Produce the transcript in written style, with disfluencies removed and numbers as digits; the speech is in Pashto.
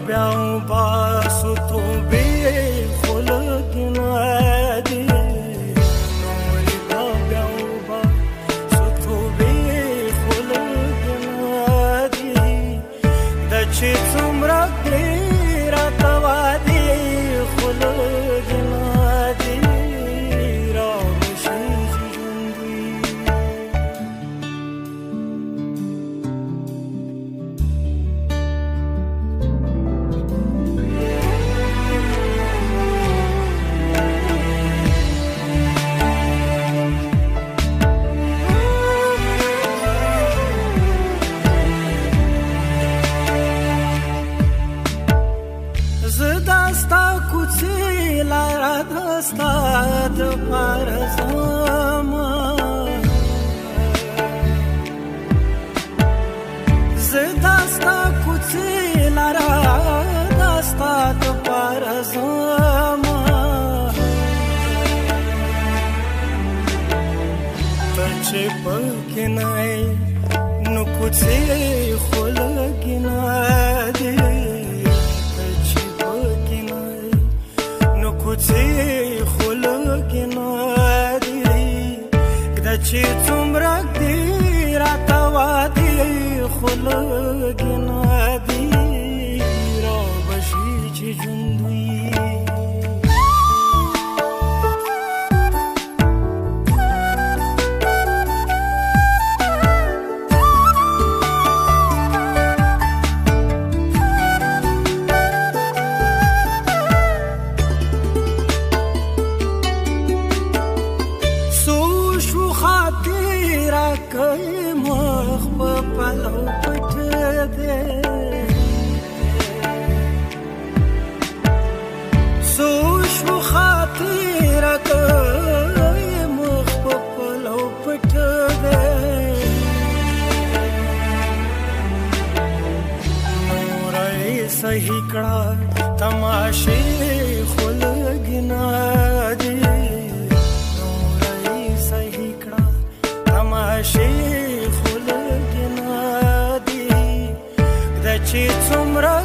بیا باسو توبې خلګنا دي نورې دا بیا باسو توبې خلګنا دي د چې څومره ګرې راته وادي خلګنا دي راوشي ژوندوي زداستا کوڅې لاره دستا د پاره زما زداستا کوڅې لاره دستا د پاره زما ته چې پکې نه یې نو کوڅې خو لږې نه دي کوڅې خو لږې نه دي کله چې څومره دي راته وادي خو لږې نه دي رابشي چې ژوند وي کئی مخ په پلو پټ دے سوش و خاطر کئی مخ په پلو پټ دے نورای صحیح کړه تماشې خو لګنا دي نورای صحیح کړه تماشې خو لږې نه دي کله چې څومره